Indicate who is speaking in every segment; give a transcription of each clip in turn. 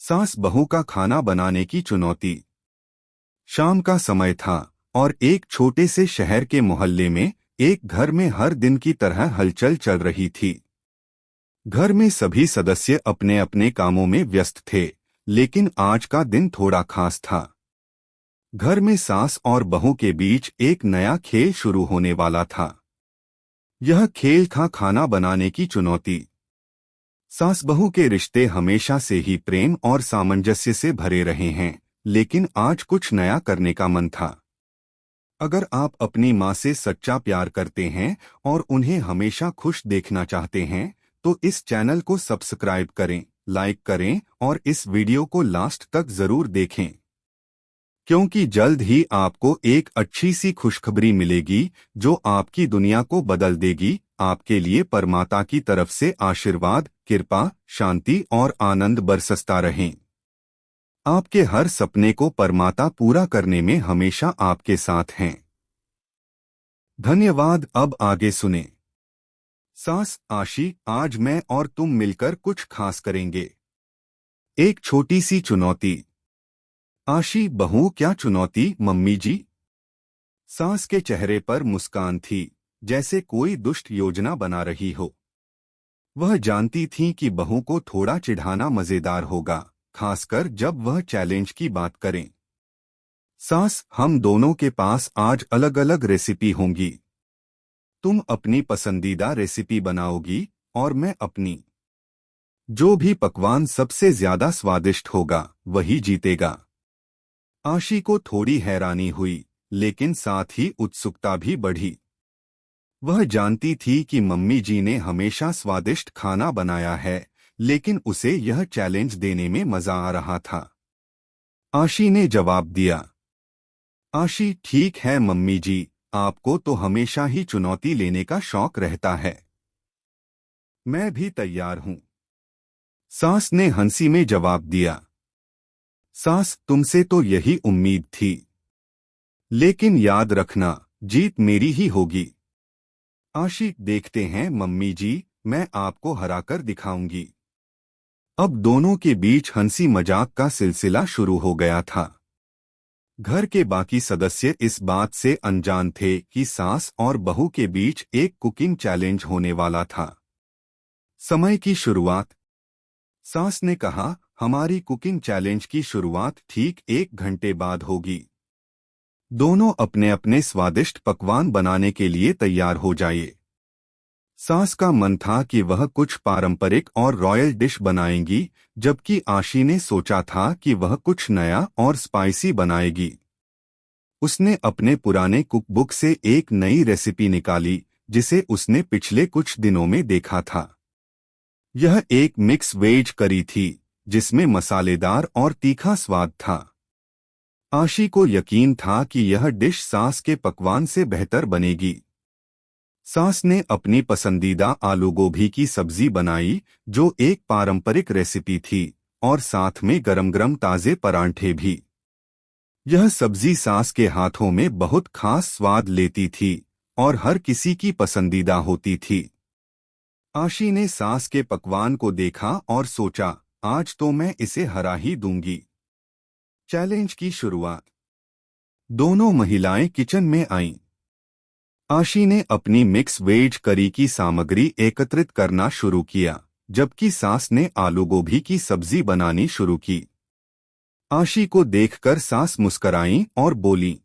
Speaker 1: सास बहू का खाना बनाने की चुनौती। शाम का समय था और एक छोटे से शहर के मोहल्ले में एक घर में हर दिन की तरह हलचल चल रही थी। घर में सभी सदस्य अपने अपने कामों में व्यस्त थे, लेकिन आज का दिन थोड़ा खास था। घर में सास और बहू के बीच एक नया खेल शुरू होने वाला था। यह खेल था खाना बनाने की चुनौती। सास बहू के रिश्ते हमेशा से ही प्रेम और सामंजस्य से भरे रहे हैं, लेकिन आज कुछ नया करने का मन था। अगर आप अपनी माँ से सच्चा प्यार करते हैं और उन्हें हमेशा खुश देखना चाहते हैं, तो इस चैनल को सब्सक्राइब करें, लाइक करें और इस वीडियो को लास्ट तक जरूर देखें, क्योंकि जल्द ही आपको एक अच्छी सी खुशखबरी मिलेगी जो आपकी दुनिया को बदल देगी। आपके लिए परमात्मा की तरफ से आशीर्वाद, कृपा, शांति और आनंद बरसता रहें। आपके हर सपने को परमात्मा पूरा करने में हमेशा आपके साथ हैं। धन्यवाद। अब आगे सुने। सास आशी, आज मैं और तुम मिलकर कुछ खास करेंगे। एक छोटी सी चुनौती। आशी, बहू, क्या चुनौती मम्मी जी? सास के चेहरे पर मुस्कान थी, जैसे कोई दुष्ट योजना बना रही हो। वह जानती थीं कि बहू को थोड़ा चिढ़ाना मजेदार होगा, खासकर जब वह चैलेंज की बात करें। सास, हम दोनों के पास आज अलग अलग रेसिपी होंगी। तुम अपनी पसंदीदा रेसिपी बनाओगी और मैं अपनी। जो भी पकवान सबसे ज्यादा स्वादिष्ट होगा वही जीतेगा। आशी को थोड़ी हैरानी हुई, लेकिन साथ ही उत्सुकता भी बढ़ी। वह जानती थी कि मम्मी जी ने हमेशा स्वादिष्ट खाना बनाया है, लेकिन उसे यह चैलेंज देने में मजा आ रहा था। आशी ने जवाब दिया। आशी, ठीक है मम्मी जी, आपको तो हमेशा ही चुनौती लेने का शौक रहता है। मैं भी तैयार हूं। सास ने हंसी में जवाब दिया। सास, तुमसे तो यही उम्मीद थी। लेकिन याद रखना, जीत मेरी ही होगी। आशी, देखते हैं मम्मी जी, मैं आपको हराकर दिखाऊंगी। अब दोनों के बीच हंसी मजाक का सिलसिला शुरू हो गया था। घर के बाकी सदस्य इस बात से अनजान थे कि सास और बहू के बीच एक कुकिंग चैलेंज होने वाला था। समय की शुरुआत। सास ने कहा, हमारी कुकिंग चैलेंज की शुरुआत ठीक 1 घंटे बाद होगी। दोनों अपने अपने स्वादिष्ट पकवान बनाने के लिए तैयार हो जाइए। सास का मन था कि वह कुछ पारंपरिक और रॉयल डिश बनाएंगी, जबकि आशी ने सोचा था कि वह कुछ नया और स्पाइसी बनाएगी। उसने अपने पुराने कुकबुक से एक नई रेसिपी निकाली, जिसे उसने पिछले कुछ दिनों में देखा था। यह एक मिक्स वेज करी थी, जिसमें मसालेदार और तीखा स्वाद था। आशी को यकीन था कि यह डिश सास के पकवान से बेहतर बनेगी। सास ने अपनी पसंदीदा आलू गोभी की सब्जी बनाई, जो एक पारंपरिक रेसिपी थी, और साथ में गरम-गरम ताजे परांठे भी। यह सब्जी सास के हाथों में बहुत खास स्वाद लेती थी और हर किसी की पसंदीदा होती थी। आशी ने सास के पकवान को देखा और सोचा, आज तो मैं इसे हरा ही दूंगी। चैलेंज की शुरुआत। दोनों महिलाएं किचन में आईं। आशी ने अपनी मिक्स वेज करी की सामग्री एकत्रित करना शुरू किया, जबकि सास ने आलू गोभी की सब्जी बनानी शुरू की। आशी को देखकर सास मुस्कराईं और बोली,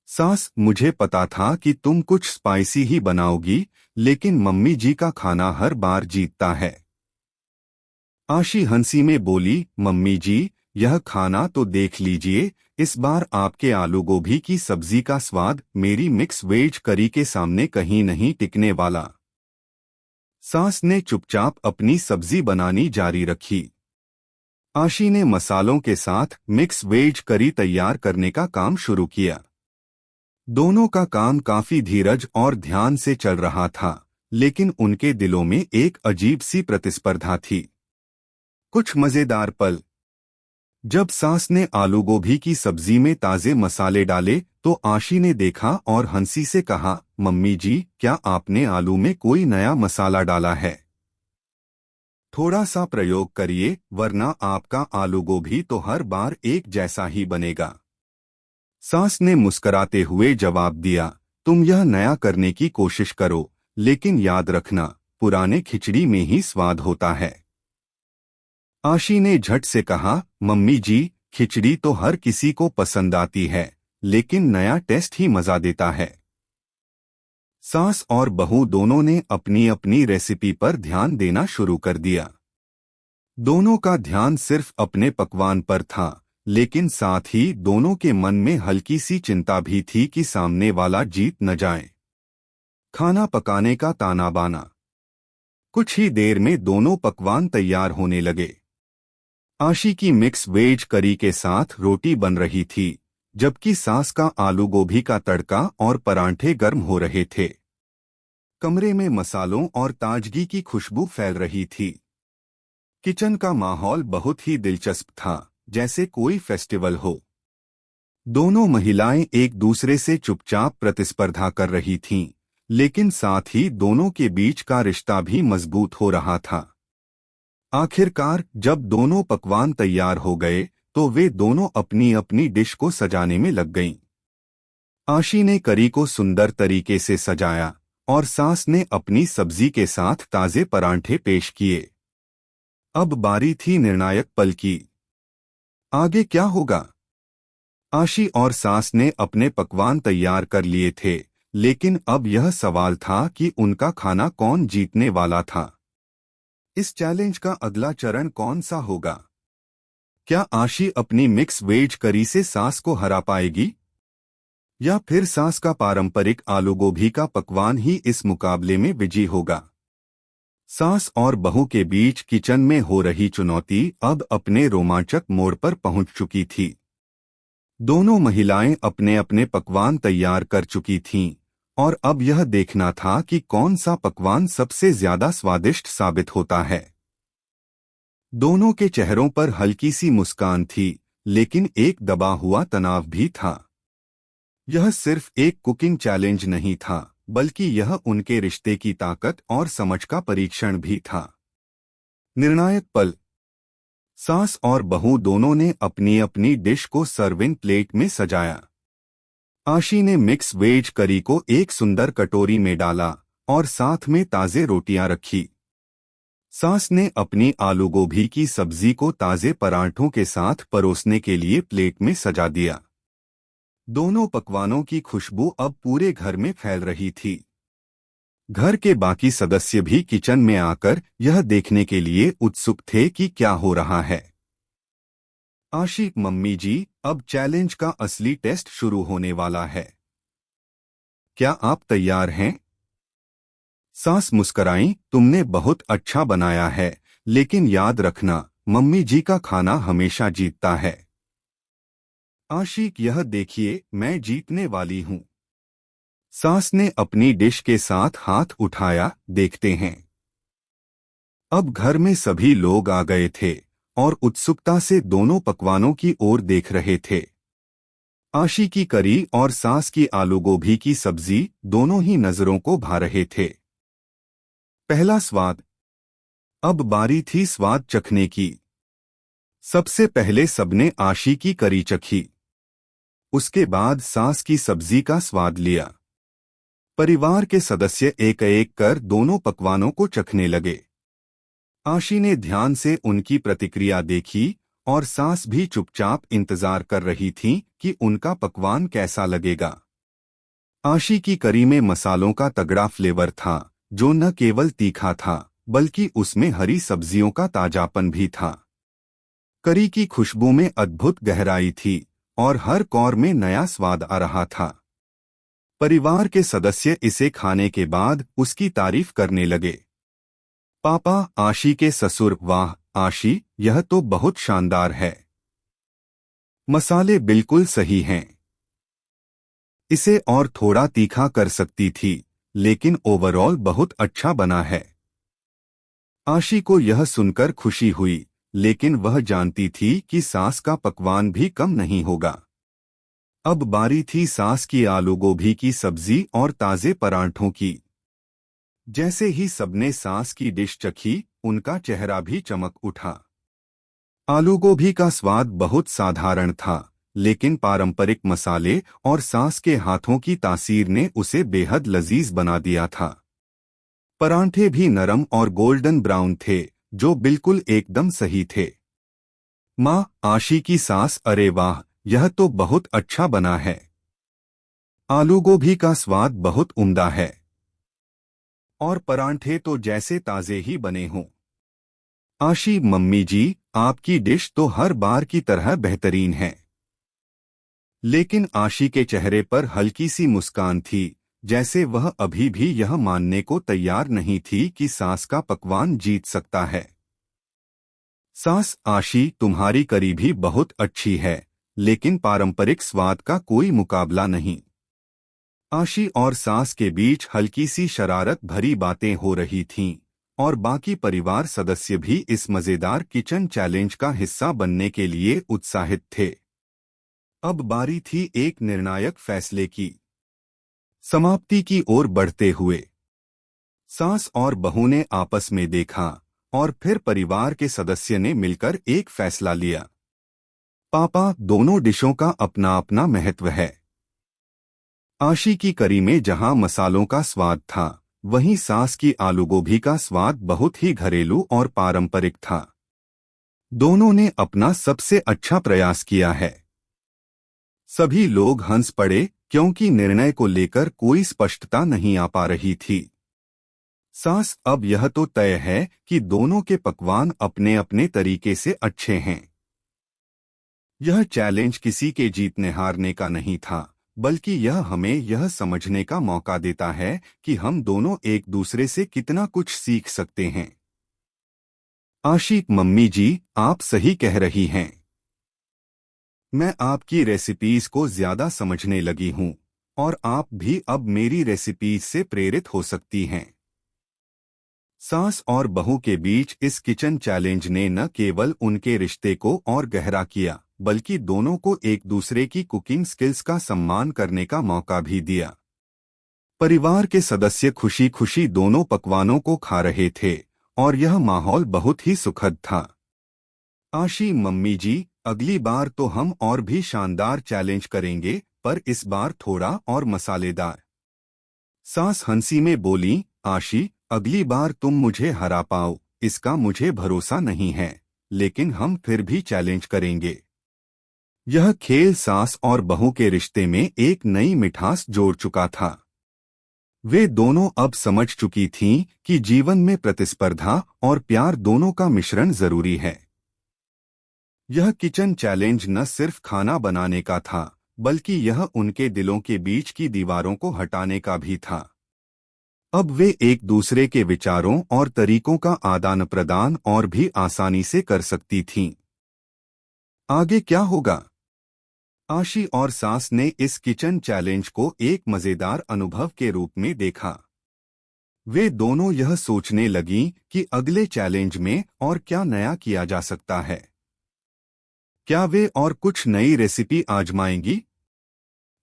Speaker 1: सास, मुझे पता था कि तुम कुछ स्पाइसी ही बनाओगी, लेकिन मम्मी जी का खाना हर बार जीतता है। आशी हंसी में बोली, मम्मी जी, यह खाना तो देख लीजिए, इस बार आपके आलू गोभी की सब्जी का स्वाद मेरी मिक्स वेज करी के सामने कहीं नहीं टिकने वाला। सास ने चुपचाप अपनी सब्जी बनानी जारी रखी। आशी ने मसालों के साथ मिक्स वेज करी तैयार करने का काम शुरू किया। दोनों का काम काफी धीरज और ध्यान से चल रहा था, लेकिन उनके दिलों में एक अजीब सी प्रतिस्पर्धा थी। कुछ मजेदार पल। जब सास ने आलू गोभी की सब्जी में ताजे मसाले डाले, तो आशी ने देखा और हंसी से कहा, मम्मी जी, क्या आपने आलू में कोई नया मसाला डाला है? थोड़ा सा प्रयोग करिए, वरना आपका आलू गोभी तो हर बार एक जैसा ही बनेगा। सास ने मुस्कराते हुए जवाब दिया, तुम यह नया करने की कोशिश करो, लेकिन याद रखना, पुराने खिचड़ी में ही स्वाद होता है। आशी ने झट से कहा, मम्मी जी, खिचड़ी तो हर किसी को पसंद आती है, लेकिन नया टेस्ट ही मजा देता है। सास और बहू दोनों ने अपनी अपनी रेसिपी पर ध्यान देना शुरू कर दिया। दोनों का ध्यान सिर्फ अपने पकवान पर था, लेकिन साथ ही दोनों के मन में हल्की सी चिंता भी थी कि सामने वाला जीत न जाए। खाना पकाने का ताना बाना। कुछ ही देर में दोनों पकवान तैयार होने लगे। आशी की मिक्स वेज करी के साथ रोटी बन रही थी, जबकि सास का आलू गोभी का तड़का और परांठे गर्म हो रहे थे। कमरे में मसालों और ताजगी की खुशबू फैल रही थी। किचन का माहौल बहुत ही दिलचस्प था, जैसे कोई फेस्टिवल हो। दोनों महिलाएं एक दूसरे से चुपचाप प्रतिस्पर्धा कर रही थीं, लेकिन साथ ही दोनों के बीच का रिश्ता भी मजबूत हो रहा था। आखिरकार जब दोनों पकवान तैयार हो गए, तो वे दोनों अपनी अपनी डिश को सजाने में लग गईं। आशी ने करी को सुंदर तरीके से सजाया और सास ने अपनी सब्जी के साथ ताजे परांठे पेश किए। अब बारी थी निर्णायक पल की। आगे क्या होगा? आशी और सास ने अपने पकवान तैयार कर लिए थे, लेकिन अब यह सवाल था कि उनका खाना कौन जीतने वाला था। इस चैलेंज का अगला चरण कौन सा होगा? क्या आशी अपनी मिक्स वेज करी से सास को हरा पाएगी, या फिर सास का पारंपरिक आलू गोभी का पकवान ही इस मुकाबले में विजयी होगा? सास और बहू के बीच किचन में हो रही चुनौती अब अपने रोमांचक मोड़ पर पहुंच चुकी थी। दोनों महिलाएं अपने अपने पकवान तैयार कर चुकी थीं, और अब यह देखना था कि कौन सा पकवान सबसे ज्यादा स्वादिष्ट साबित होता है। दोनों के चेहरों पर हल्की सी मुस्कान थी, लेकिन एक दबा हुआ तनाव भी था। यह सिर्फ एक कुकिंग चैलेंज नहीं था, बल्कि यह उनके रिश्ते की ताकत और समझ का परीक्षण भी था। निर्णायक पल। सास और बहू दोनों ने अपनी अपनी डिश को सर्विंग प्लेट में सजाया। आशी ने मिक्स वेज करी को एक सुंदर कटोरी में डाला और साथ में ताजे रोटियां रखी। सास ने अपनी आलू गोभी की सब्जी को ताजे परांठों के साथ परोसने के लिए प्लेट में सजा दिया। दोनों पकवानों की खुशबू अब पूरे घर में फैल रही थी। घर के बाकी सदस्य भी किचन में आकर यह देखने के लिए उत्सुक थे कि क्या हो रहा है। आशी, मम्मी जी, अब चैलेंज का असली टेस्ट शुरू होने वाला है। क्या आप तैयार हैं? सास मुस्कराई, तुमने बहुत अच्छा बनाया है, लेकिन याद रखना, मम्मी जी का खाना हमेशा जीतता है। आशी, यह देखिए, मैं जीतने वाली हूँ। सास ने अपनी डिश के साथ हाथ उठाया, देखते हैं। अब घर में सभी लोग आ गए थे और उत्सुकता से दोनों पकवानों की ओर देख रहे थे। आशी की करी और सास की आलू गोभी की सब्जी दोनों ही नजरों को भा रहे थे। पहला स्वाद। अब बारी थी स्वाद चखने की। सबसे पहले सबने आशी की करी चखी। उसके बाद सास की सब्जी का स्वाद लिया। परिवार के सदस्य एक एक कर दोनों पकवानों को चखने लगे। आशी ने ध्यान से उनकी प्रतिक्रिया देखी और सास भी चुपचाप इंतजार कर रही थीं कि उनका पकवान कैसा लगेगा। आशी की करी में मसालों का तगड़ा फ्लेवर था, जो न केवल तीखा था, बल्कि उसमें हरी सब्जियों का ताजापन भी था। करी की खुशबू में अद्भुत गहराई थी और हर कौर में नया स्वाद आ रहा था। परिवार के सदस्य इसे खाने के बाद उसकी तारीफ करने लगे। पापा, आशी के ससुर, वाह आशी, यह तो बहुत शानदार है। मसाले बिल्कुल सही हैं। इसे और थोड़ा तीखा कर सकती थी, लेकिन ओवरऑल बहुत अच्छा बना है। आशी को यह सुनकर खुशी हुई, लेकिन वह जानती थी कि सास का पकवान भी कम नहीं होगा। अब बारी थी सास की आलू गोभी की सब्जी और ताजे परांठों की। जैसे ही सबने सास की डिश चखी, उनका चेहरा भी चमक उठा। आलू गोभी का स्वाद बहुत साधारण था, लेकिन पारंपरिक मसाले और सास के हाथों की तासीर ने उसे बेहद लजीज बना दिया था। परांठे भी नरम और गोल्डन ब्राउन थे, जो बिल्कुल एकदम सही थे। माँ, आशी की सास, अरे वाह, यह तो बहुत अच्छा बना है। आलू गोभी का स्वाद बहुत उम्दा है और परांठे तो जैसे ताजे ही बने हों। आशी, मम्मी जी, आपकी डिश तो हर बार की तरह बेहतरीन है। लेकिन आशी के चेहरे पर हल्की सी मुस्कान थी, जैसे वह अभी भी यह मानने को तैयार नहीं थी कि सास का पकवान जीत सकता है। सास, आशी, तुम्हारी करी भी बहुत अच्छी है, लेकिन पारंपरिक स्वाद का कोई मुकाबला नहीं। आशी और सास के बीच हल्की सी शरारत भरी बातें हो रही थीं, और बाकी परिवार सदस्य भी इस मजेदार किचन चैलेंज का हिस्सा बनने के लिए उत्साहित थे। अब बारी थी एक निर्णायक फैसले की। समाप्ति की ओर बढ़ते हुए सास और बहू ने आपस में देखा, और फिर परिवार के सदस्य ने मिलकर एक फैसला लिया। पापा, दोनों डिशों का अपना अपना महत्व है। आशी की करी में जहां मसालों का स्वाद था, वहीं सास की आलू गोभी का स्वाद बहुत ही घरेलू और पारंपरिक था। दोनों ने अपना सबसे अच्छा प्रयास किया है। सभी लोग हंस पड़े, क्योंकि निर्णय को लेकर कोई स्पष्टता नहीं आ पा रही थी। सास, अब यह तो तय है कि दोनों के पकवान अपने अपने तरीके से अच्छे हैं। यह चैलेंज किसी के जीतने हारने का नहीं था, बल्कि यह हमें यह समझने का मौका देता है कि हम दोनों एक दूसरे से कितना कुछ सीख सकते हैं। आशी, मम्मी जी, आप सही कह रही हैं। मैं आपकी रेसिपीज को ज्यादा समझने लगी हूँ, और आप भी अब मेरी रेसिपीज से प्रेरित हो सकती हैं। सास और बहू के बीच इस किचन चैलेंज ने न केवल उनके रिश्ते को और गहरा किया, बल्कि दोनों को एक दूसरे की कुकिंग स्किल्स का सम्मान करने का मौका भी दिया। परिवार के सदस्य खुशी खुशी दोनों पकवानों को खा रहे थे, और यह माहौल बहुत ही सुखद था। आशी, मम्मी जी, अगली बार तो हम और भी शानदार चैलेंज करेंगे, पर इस बार थोड़ा और मसालेदार। सास हंसी में बोली, आशी, अगली बार तुम मुझे हरा पाओ, इसका मुझे भरोसा नहीं है, लेकिन हम फिर भी चैलेंज करेंगे। यह खेल सास और बहू के रिश्ते में एक नई मिठास जोड़ चुका था। वे दोनों अब समझ चुकी थीं कि जीवन में प्रतिस्पर्धा और प्यार दोनों का मिश्रण जरूरी है। यह किचन चैलेंज न सिर्फ खाना बनाने का था, बल्कि यह उनके दिलों के बीच की दीवारों को हटाने का भी था। अब वे एक दूसरे के विचारों और तरीकों का आदान प्रदान और भी आसानी से कर सकती थीं। आगे क्या होगा? आशी और सास ने इस किचन चैलेंज को एक मजेदार अनुभव के रूप में देखा। वे दोनों यह सोचने लगीं कि अगले चैलेंज में और क्या नया किया जा सकता है। क्या वे और कुछ नई रेसिपी आजमाएंगी,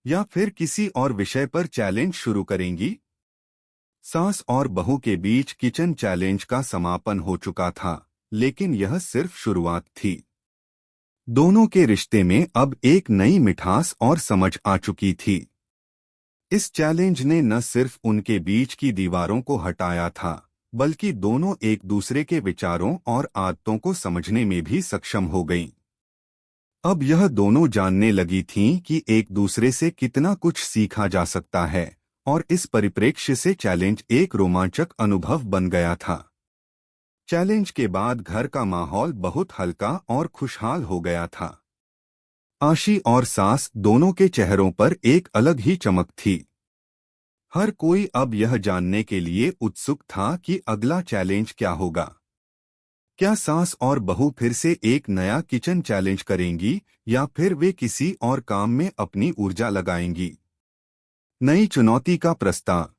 Speaker 1: या फिर किसी और विषय पर चैलेंज शुरू करेंगी? सास और बहू के बीच किचन चैलेंज का समापन हो चुका था, लेकिन यह सिर्फ शुरुआत थी। दोनों के रिश्ते में अब एक नई मिठास और समझ आ चुकी थी। इस चैलेंज ने न सिर्फ उनके बीच की दीवारों को हटाया था, बल्कि दोनों एक दूसरे के विचारों और आदतों को समझने में भी सक्षम हो गईं। अब यह दोनों जानने लगी थीं कि एक दूसरे से कितना कुछ सीखा जा सकता है, और इस परिप्रेक्ष्य से चैलेंज एक रोमांचक अनुभव बन गया था। चैलेंज के बाद घर का माहौल बहुत हल्का और खुशहाल हो गया था। आशी और सास दोनों के चेहरों पर एक अलग ही चमक थी। हर कोई अब यह जानने के लिए उत्सुक था कि अगला चैलेंज क्या होगा। क्या सास और बहू फिर से एक नया किचन चैलेंज करेंगी, या फिर वे किसी और काम में अपनी ऊर्जा लगाएंगी? नई चुनौती का प्रस्ताव।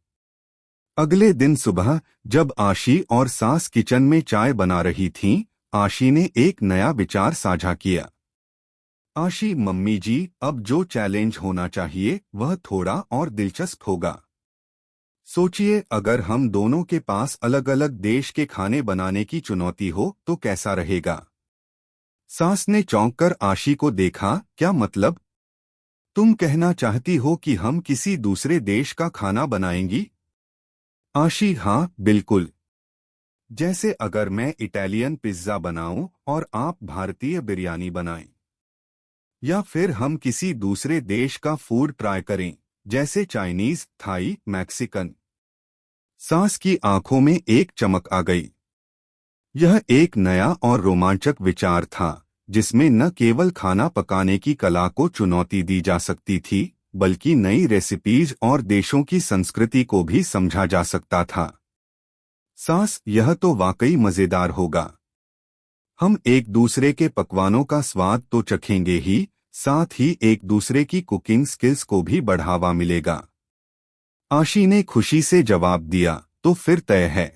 Speaker 1: अगले दिन सुबह जब आशी और सास किचन में चाय बना रही थीं, आशी ने एक नया विचार साझा किया। आशी, मम्मी जी, अब जो चैलेंज होना चाहिए वह थोड़ा और दिलचस्प होगा। सोचिए अगर हम दोनों के पास अलग अलग देश के खाने बनाने की चुनौती हो तो कैसा रहेगा। सास ने चौंक कर आशी को देखा। क्या मतलब? तुम कहना चाहती हो कि हम किसी दूसरे देश का खाना बनाएंगी? आशी हाँ बिल्कुल। जैसे अगर मैं इटालियन पिज्जा बनाऊं और आप भारतीय बिरयानी बनाएं, या फिर हम किसी दूसरे देश का फूड ट्राई करें, जैसे चाइनीज, थाई, मैक्सिकन। सास की आंखों में एक चमक आ गई। यह एक नया और रोमांचक विचार था, जिसमें न केवल खाना पकाने की कला को चुनौती दी जा सकती थी, बल्कि नई रेसिपीज और देशों की संस्कृति को भी समझा जा सकता था। सास, यह तो वाकई मजेदार होगा। हम एक दूसरे के पकवानों का स्वाद तो चखेंगे ही, साथ ही एक दूसरे की कुकिंग स्किल्स को भी बढ़ावा मिलेगा। आशी ने खुशी से जवाब दिया। तो फिर तय है।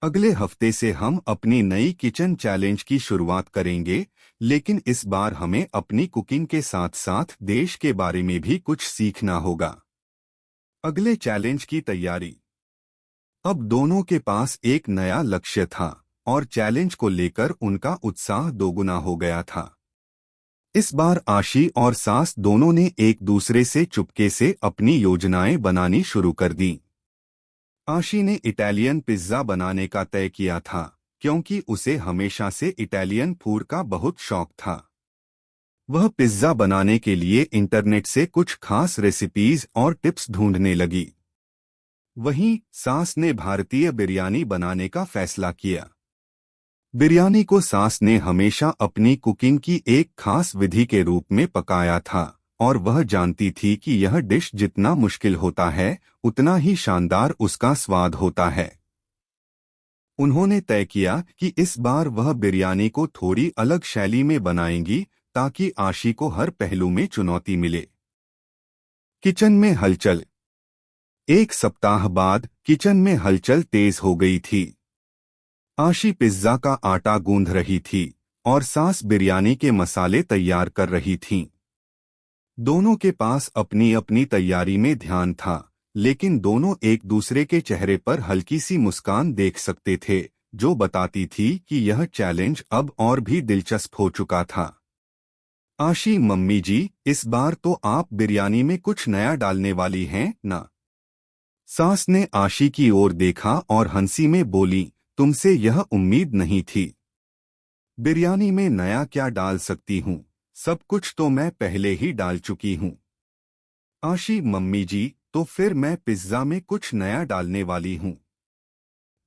Speaker 1: अगले हफ्ते से हम अपनी नई किचन चैलेंज की शुरुआत करेंगे, लेकिन इस बार हमें अपनी कुकिंग के साथ साथ देश के बारे में भी कुछ सीखना होगा। अगले चैलेंज की तैयारी। अब दोनों के पास एक नया लक्ष्य था और चैलेंज को लेकर उनका उत्साह दोगुना हो गया था। इस बार आशी और सास दोनों ने एक दूसरे से चुपके से अपनी योजनाएं बनानी शुरू कर दी। आशी ने इटालियन पिज्जा बनाने का तय किया था, क्योंकि उसे हमेशा से इटालियन फूड का बहुत शौक था। वह पिज्जा बनाने के लिए इंटरनेट से कुछ खास रेसिपीज और टिप्स ढूंढने लगी। वहीं सास ने भारतीय बिरयानी बनाने का फैसला किया। बिरयानी को सास ने हमेशा अपनी कुकिंग की एक खास विधि के रूप में पकाया था, और वह जानती थी कि यह डिश जितना मुश्किल होता है, उतना ही शानदार उसका स्वाद होता है। उन्होंने तय किया कि इस बार वह बिरयानी को थोड़ी अलग शैली में बनाएंगी, ताकि आशी को हर पहलू में चुनौती मिले। किचन में हलचल। एक सप्ताह बाद किचन में हलचल तेज हो गई थी। आशी पिज्जा का आटा गूंथ रही थी और सास बिरयानी के मसाले तैयार कर रही थीं। दोनों के पास अपनी अपनी तैयारी में ध्यान था, लेकिन दोनों एक दूसरे के चेहरे पर हल्की सी मुस्कान देख सकते थे, जो बताती थी कि यह चैलेंज अब और भी दिलचस्प हो चुका था। आशी, मम्मी जी, इस बार तो आप बिरयानी में कुछ नया डालने वाली हैं ना? सास ने आशी की ओर देखा और हंसी में बोली, तुमसे यह उम्मीद नहीं थी। बिरयानी में नया क्या डाल सकती हूँ, सब कुछ तो मैं पहले ही डाल चुकी हूँ। आशी, मम्मी जी, तो फिर मैं पिज्जा में कुछ नया डालने वाली हूँ।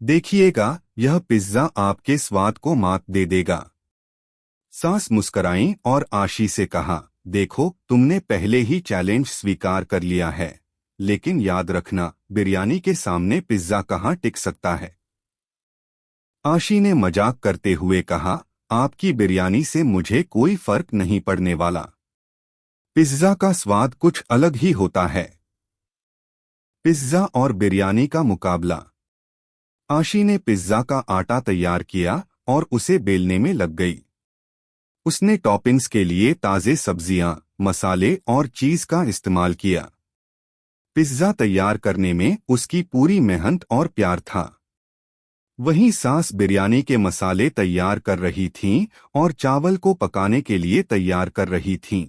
Speaker 1: देखिएगा, यह पिज्जा आपके स्वाद को मात दे देगा। सास मुस्कराई और आशी से कहा, देखो, तुमने पहले ही चैलेंज स्वीकार कर लिया है, लेकिन याद रखना, बिरयानी के सामने पिज्जा कहाँ टिक सकता है। आशी ने मजाक करते हुए कहा, आपकी बिरयानी से मुझे कोई फर्क नहीं पड़ने वाला। पिज्जा का स्वाद कुछ अलग ही होता है। पिज्जा और बिरयानी का मुकाबला। आशी ने पिज्जा का आटा तैयार किया और उसे बेलने में लग गई। उसने टॉपिंग्स के लिए ताजे सब्जियां, मसाले और चीज का इस्तेमाल किया। पिज्जा तैयार करने में उसकी पूरी मेहनत और प्यार था। वहीं सास बिरयानी के मसाले तैयार कर रही थीं और चावल को पकाने के लिए तैयार कर रही थीं।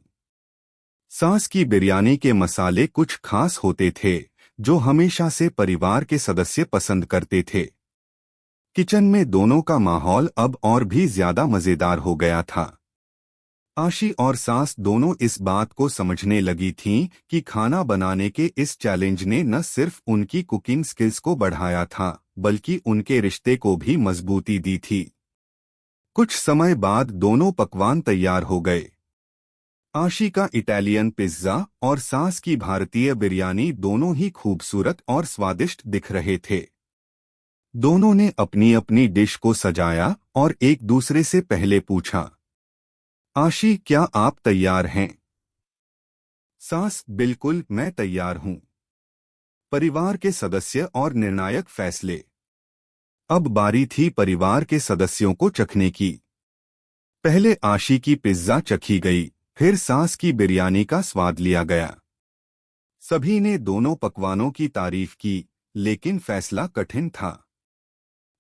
Speaker 1: सास की बिरयानी के मसाले कुछ खास होते थे, जो हमेशा से परिवार के सदस्य पसंद करते थे। किचन में दोनों का माहौल अब और भी ज्यादा मजेदार हो गया था। आशी और सास दोनों इस बात को समझने लगी थीं कि खाना बनाने के इस चैलेंज ने न सिर्फ उनकी कुकिंग स्किल्स को बढ़ाया था, बल्कि उनके रिश्ते को भी मजबूती दी थी। कुछ समय बाद दोनों पकवान तैयार हो गए। आशी का इटालियन पिज्जा और सास की भारतीय बिरयानी दोनों ही खूबसूरत और स्वादिष्ट दिख रहे थे। दोनों ने अपनी अपनी डिश को सजाया और एक दूसरे से पहले पूछा, आशी, क्या आप तैयार हैं? सास, बिल्कुल, मैं तैयार हूं। परिवार के सदस्य और निर्णायक फैसले। अब बारी थी परिवार के सदस्यों को चखने की। पहले आशी की पिज्जा चखी गई, फिर सास की बिरयानी का स्वाद लिया गया। सभी ने दोनों पकवानों की तारीफ की, लेकिन फैसला कठिन था।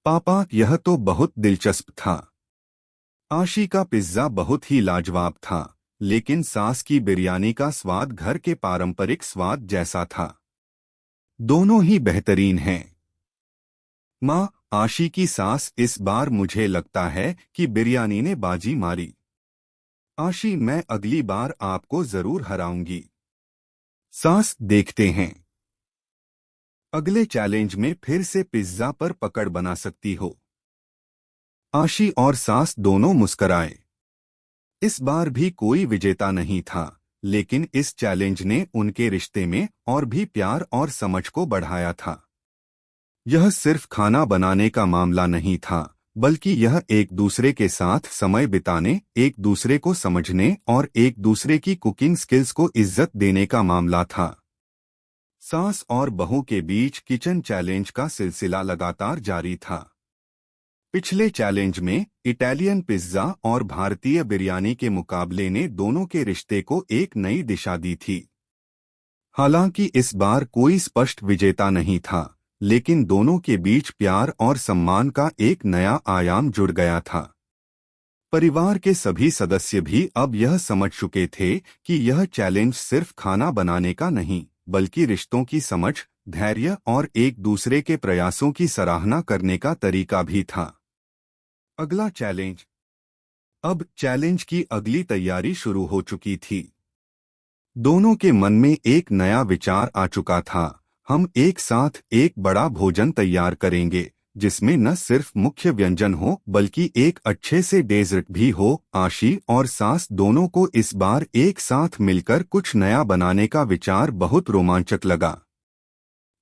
Speaker 1: पापा, यह तो बहुत दिलचस्प था। आशी का पिज्जा बहुत ही लाजवाब था, लेकिन सास की बिरयानी का स्वाद घर के पारंपरिक स्वाद जैसा था। दोनों ही बेहतरीन हैं। माँ, आशी की सास, इस बार मुझे लगता है कि बिरयानी ने बाजी मारी। आशी, मैं अगली बार आपको जरूर हराऊंगी। सास, देखते हैं। अगले चैलेंज में फिर से पिज्जा पर पकड़ बना सकती हो। आशी और सास दोनों मुस्कराए। इस बार भी कोई विजेता नहीं था, लेकिन इस चैलेंज ने उनके रिश्ते में और भी प्यार और समझ को बढ़ाया था। यह सिर्फ खाना बनाने का मामला नहीं था, बल्कि यह एक दूसरे के साथ समय बिताने, एक दूसरे को समझने और एक दूसरे की कुकिंग स्किल्स को इज्जत देने का मामला था। सास और बहू के बीच किचन चैलेंज का सिलसिला लगातार जारी था। पिछले चैलेंज में इटालियन पिज्जा और भारतीय बिरयानी के मुकाबले ने दोनों के रिश्ते को एक नई दिशा दी थी। हालांकि इस बार कोई स्पष्ट विजेता नहीं था, लेकिन दोनों के बीच प्यार और सम्मान का एक नया आयाम जुड़ गया था। परिवार के सभी सदस्य भी अब यह समझ चुके थे कि यह चैलेंज सिर्फ खाना बनाने का नहीं, बल्कि रिश्तों की समझ, धैर्य और एक दूसरे के प्रयासों की सराहना करने का तरीका भी था। अगला चैलेंज। अब चैलेंज की अगली तैयारी शुरू हो चुकी थी। दोनों के मन में एक नया विचार आ चुका था। हम एक साथ एक बड़ा भोजन तैयार करेंगे, जिसमें न सिर्फ मुख्य व्यंजन हो बल्कि एक अच्छे से डेजर्ट भी हो। आशी और सास दोनों को इस बार एक साथ मिलकर कुछ नया बनाने का विचार बहुत रोमांचक लगा।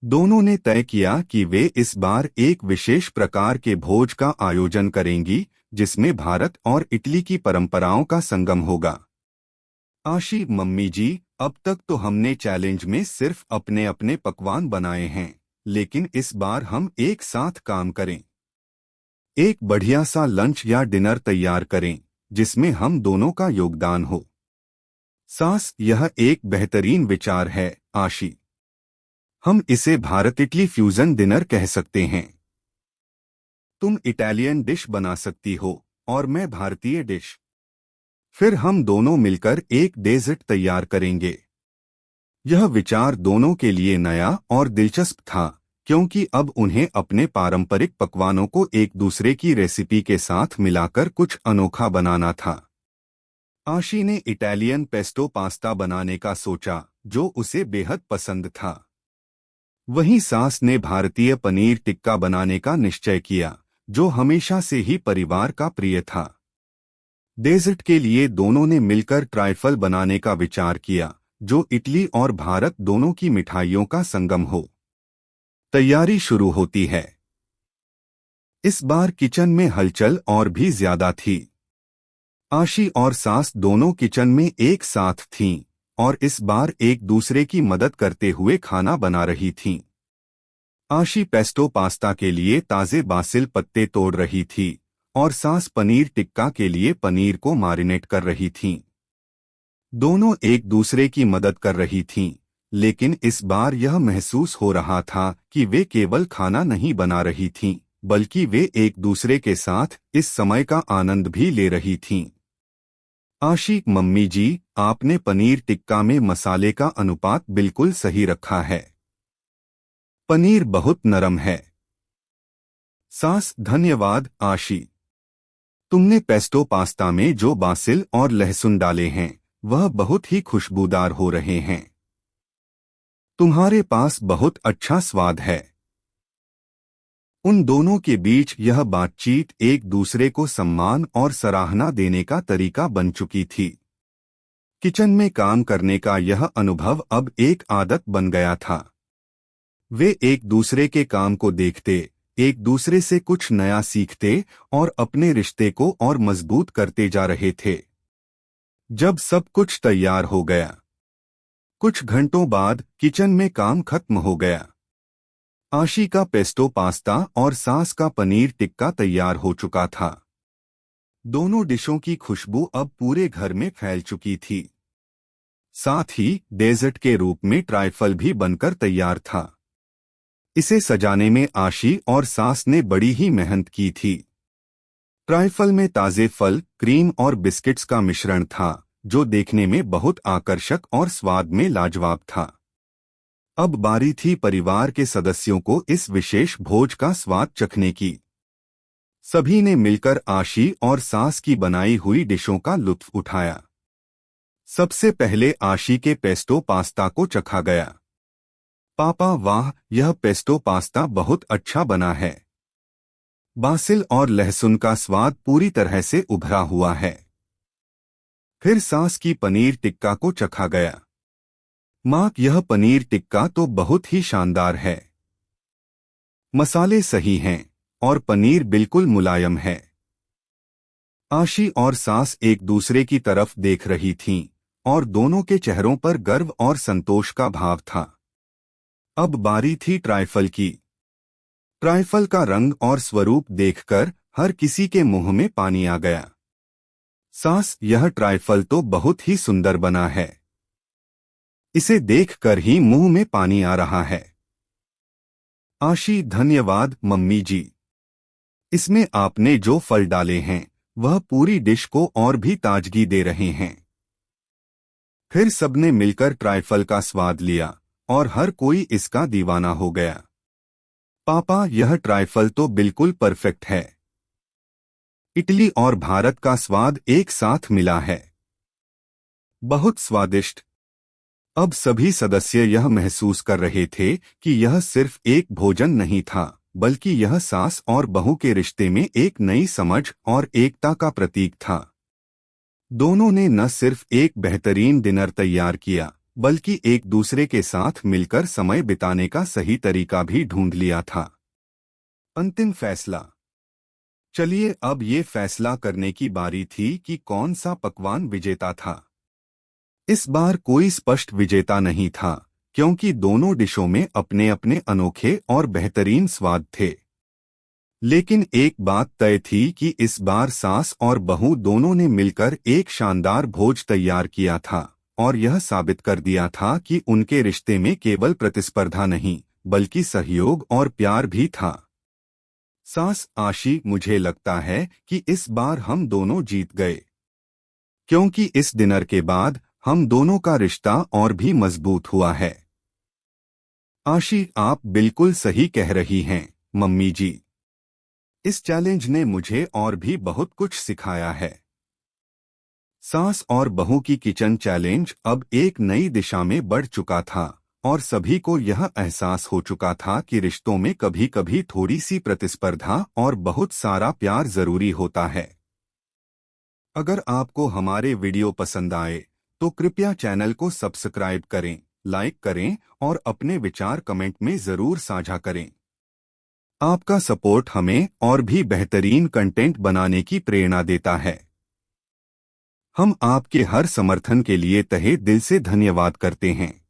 Speaker 1: दोनों ने तय किया कि वे इस बार एक विशेष प्रकार के भोज का आयोजन करेंगी, जिसमें भारत और इटली की परंपराओं का संगम होगा। आशी, मम्मी जी, अब तक तो हमने चैलेंज में सिर्फ अपने अपने पकवान बनाए हैं, लेकिन इस बार हम एक साथ काम करें। एक बढ़िया सा लंच या डिनर तैयार करें, जिसमें हम दोनों का योगदान हो। सास, यह एक बेहतरीन विचार है, आशी। हम इसे भारत इटली फ्यूजन डिनर कह सकते हैं। तुम इटालियन डिश बना सकती हो और मैं भारतीय डिश। फिर हम दोनों मिलकर एक डेजर्ट तैयार करेंगे। यह विचार दोनों के लिए नया और दिलचस्प था, क्योंकि अब उन्हें अपने पारंपरिक पकवानों को एक दूसरे की रेसिपी के साथ मिलाकर कुछ अनोखा बनाना था। आशी ने इटालियन पेस्टो पास्ता बनाने का सोचा, जो उसे बेहद पसंद था। वहीं सास ने भारतीय पनीर टिक्का बनाने का निश्चय किया, जो हमेशा से ही परिवार का प्रिय था। डेजर्ट के लिए दोनों ने मिलकर ट्राइफल बनाने का विचार किया, जो इटली और भारत दोनों की मिठाइयों का संगम हो। तैयारी शुरू होती है। इस बार किचन में हलचल और भी ज्यादा थी। आशी और सास दोनों किचन में एक साथ थीं और इस बार एक दूसरे की मदद करते हुए खाना बना रही थीं। आशी पेस्टो पास्ता के लिए ताज़े बासिल पत्ते तोड़ रही थी और सास पनीर टिक्का के लिए पनीर को मैरिनेट कर रही थीं। दोनों एक दूसरे की मदद कर रही थीं, लेकिन इस बार यह महसूस हो रहा था कि वे केवल खाना नहीं बना रही थीं, बल्कि वे एक दूसरे के साथ इस समय का आनंद भी ले रही थीं। आशी, मम्मी जी, आपने पनीर टिक्का में मसाले का अनुपात बिल्कुल सही रखा है। पनीर बहुत नरम है। सास, धन्यवाद आशी। तुमने पेस्टो पास्ता में जो बासिल और लहसुन डाले हैं, वह बहुत ही खुशबूदार हो रहे हैं। तुम्हारे पास बहुत अच्छा स्वाद है। उन दोनों के बीच यह बातचीत एक दूसरे को सम्मान और सराहना देने का तरीका बन चुकी थी। किचन में काम करने का यह अनुभव अब एक आदत बन गया था। वे एक दूसरे के काम को देखते, एक दूसरे से कुछ नया सीखते और अपने रिश्ते को और मजबूत करते जा रहे थे। जब सब कुछ तैयार हो गया, कुछ घंटों बाद किचन में काम खत्म हो गया। आशी का पेस्टो पास्ता और सास का पनीर टिक्का तैयार हो चुका था। दोनों डिशों की खुशबू अब पूरे घर में फैल चुकी थी। साथ ही डेजर्ट के रूप में ट्राइफल भी बनकर तैयार था। इसे सजाने में आशी और सास ने बड़ी ही मेहनत की थी। ट्राइफल में ताजे फल, क्रीम और बिस्किट्स का मिश्रण था, जो देखने में बहुत आकर्षक और स्वाद में लाजवाब था। अब बारी थी परिवार के सदस्यों को इस विशेष भोज का स्वाद चखने की। सभी ने मिलकर आशी और सास की बनाई हुई डिशों का लुत्फ उठाया। सबसे पहले आशी के पेस्टो पास्ता को चखा गया। पापा वाह, यह पेस्टो पास्ता बहुत अच्छा बना है। बासिल और लहसुन का स्वाद पूरी तरह से उभरा हुआ है। फिर सास की पनीर टिक्का को चखा गया। माँ, यह पनीर टिक्का तो बहुत ही शानदार है। मसाले सही हैं और पनीर बिल्कुल मुलायम है। आशी और सास एक दूसरे की तरफ देख रही थीं और दोनों के चेहरों पर गर्व और संतोष का भाव था। अब बारी थी ट्राइफल की। ट्राइफल का रंग और स्वरूप देखकर हर किसी के मुंह में पानी आ गया। सास, यह ट्राइफल तो बहुत ही सुंदर बना है। इसे देखकर ही मुंह में पानी आ रहा है। आशी, धन्यवाद मम्मी जी। इसमें आपने जो फल डाले हैं वह पूरी डिश को और भी ताजगी दे रहे हैं। फिर सबने मिलकर ट्राइफल का स्वाद लिया और हर कोई इसका दीवाना हो गया। पापा, यह ट्राइफल तो बिल्कुल परफेक्ट है। इटली और भारत का स्वाद एक साथ मिला है। बहुत स्वादिष्ट। अब सभी सदस्य यह महसूस कर रहे थे कि यह सिर्फ एक भोजन नहीं था, बल्कि यह सास और बहू के रिश्ते में एक नई समझ और एकता का प्रतीक था। दोनों ने न सिर्फ एक बेहतरीन डिनर तैयार किया, बल्कि एक दूसरे के साथ मिलकर समय बिताने का सही तरीका भी ढूंढ लिया था। अंतिम फैसला। चलिए, अब ये फैसला करने की बारी थी कि कौन सा पकवान विजेता था। इस बार कोई स्पष्ट विजेता नहीं था, क्योंकि दोनों डिशों में अपने अपने अनोखे और बेहतरीन स्वाद थे। लेकिन एक बात तय थी कि इस बार सास और बहू दोनों ने मिलकर एक शानदार भोज तैयार किया था और यह साबित कर दिया था कि उनके रिश्ते में केवल प्रतिस्पर्धा नहीं, बल्कि सहयोग और प्यार भी था। सास, आशी, मुझे लगता है कि इस बार हम दोनों जीत गए, क्योंकि इस डिनर के बाद हम दोनों का रिश्ता और भी मजबूत हुआ है। आशी, आप बिल्कुल सही कह रही हैं मम्मी जी। इस चैलेंज ने मुझे और भी बहुत कुछ सिखाया है। सास और बहू की किचन चैलेंज अब एक नई दिशा में बढ़ चुका था और सभी को यह एहसास हो चुका था कि रिश्तों में कभी कभी थोड़ी सी प्रतिस्पर्धा और बहुत सारा प्यार जरूरी होता है। अगर आपको हमारे वीडियो पसंद आए तो कृपया चैनल को सब्सक्राइब करें, लाइक करें और अपने विचार कमेंट में जरूर साझा करें। आपका सपोर्ट हमें और भी बेहतरीन कंटेंट बनाने की प्रेरणा देता है। हम आपके हर समर्थन के लिए तहे दिल से धन्यवाद करते हैं।